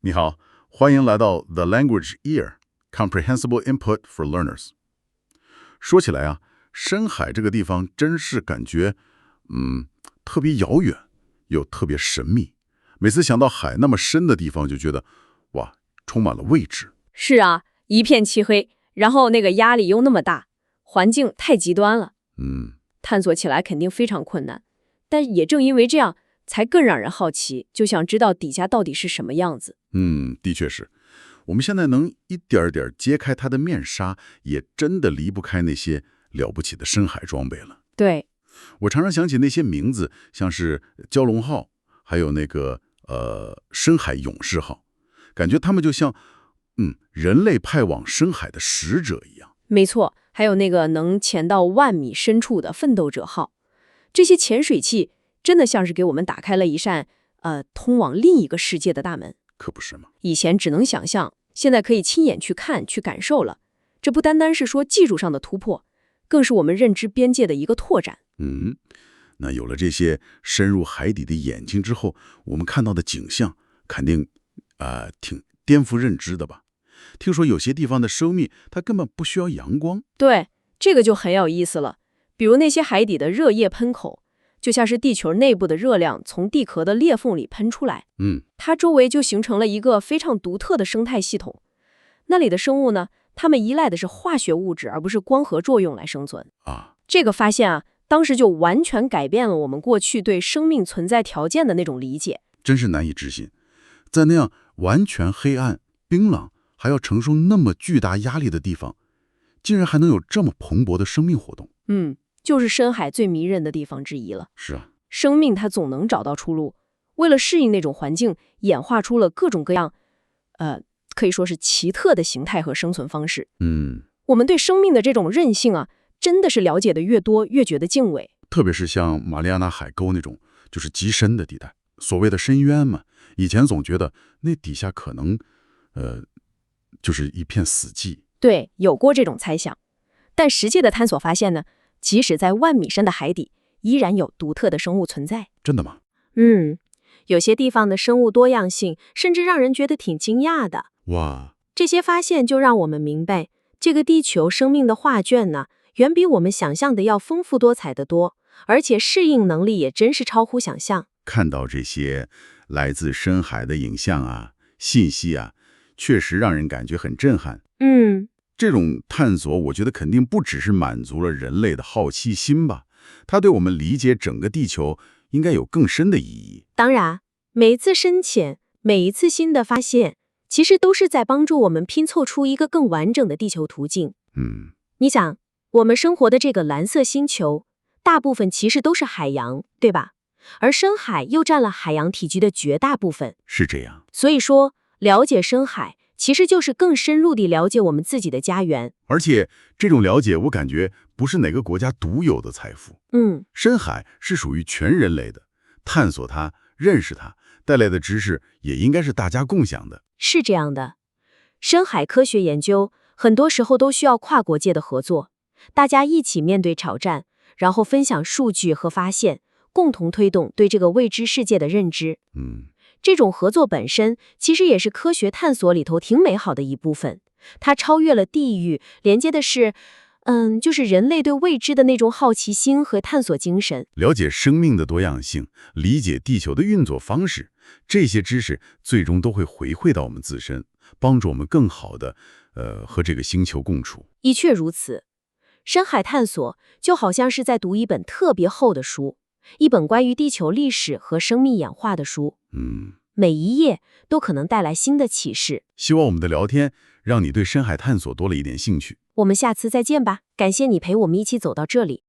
你好，欢迎来到 The Language Ear Comprehensible Input for Learners。说起来啊，深海这个地方真是感觉，特别遥远，又特别神秘。每次想到海那么深的地方，就觉得哇，充满了未知。是啊，一片漆黑，然后那个压力又那么大，环境太极端了，探索起来肯定非常困难。但也正因为这样，才更让人好奇，就想知道底下到底是什么样子。的确是。我们现在能一点点揭开它的面纱，也真的离不开那些了不起的深海装备了。对，我常常想起那些名字，像是蛟龙号，还有那个深海勇士号，感觉他们就像人类派往深海的使者一样。没错，还有那个能潜到万米深处的奋斗者号，这些潜水器真的像是给我们打开了一扇通往另一个世界的大门。可不是吗？以前只能想象，现在可以亲眼去看、去感受了。这不单单是说技术上的突破，更是我们认知边界的一个拓展。那有了这些深入海底的眼睛之后，我们看到的景象肯定挺颠覆认知的吧？听说有些地方的生命它根本不需要阳光。对，这个就很有意思了。比如那些海底的热液喷口，就像是地球内部的热量从地壳的裂缝里喷出来，它周围就形成了一个非常独特的生态系统。那里的生物呢，它们依赖的是化学物质，而不是光合作用来生存。这个发现啊，当时就完全改变了我们过去对生命存在条件的那种理解。真是难以置信，在那样完全黑暗、冰冷，还要承受那么巨大压力的地方，竟然还能有这么蓬勃的生命活动。就是深海最迷人的地方之一了。是啊，生命它总能找到出路，为了适应那种环境，演化出了各种各样，可以说是奇特的形态和生存方式。我们对生命的这种韧性啊，真的是了解的越多，越觉得敬畏。特别是像马里亚纳海沟那种就是极深的地带，所谓的深渊嘛，以前总觉得那底下可能就是一片死寂。对，有过这种猜想，但实际的探索发现呢，即使在万米深的海底，依然有独特的生物存在。真的吗？有些地方的生物多样性，甚至让人觉得挺惊讶的。哇，这些发现就让我们明白，这个地球生命的画卷呢，远比我们想象的要丰富多彩得多，而且适应能力也真是超乎想象。看到这些来自深海的影像啊、信息啊，确实让人感觉很震撼。这种探索，我觉得肯定不只是满足了人类的好奇心吧，它对我们理解整个地球应该有更深的意义。当然，每一次深潜，每一次新的发现，其实都是在帮助我们拼凑出一个更完整的地球图径。你想，我们生活的这个蓝色星球，大部分其实都是海洋，对吧？而深海又占了海洋体积的绝大部分。是这样。所以说，了解深海，其实就是更深入地了解我们自己的家园。而且这种了解，我感觉不是哪个国家独有的财富。深海是属于全人类的，探索它、认识它带来的知识，也应该是大家共享的。是这样的，深海科学研究很多时候都需要跨国界的合作，大家一起面对挑战，然后分享数据和发现，共同推动对这个未知世界的认知。这种合作本身其实也是科学探索里头挺美好的一部分，它超越了地域，连接的是就是人类对未知的那种好奇心和探索精神。了解生命的多样性，理解地球的运作方式，这些知识最终都会回馈到我们自身，帮助我们更好的和这个星球共处。的确如此，深海探索就好像是在读一本特别厚的书，一本关于地球历史和生命演化的书。每一页都可能带来新的启示。希望我们的聊天让你对深海探索多了一点兴趣。我们下次再见吧，感谢你陪我们一起走到这里。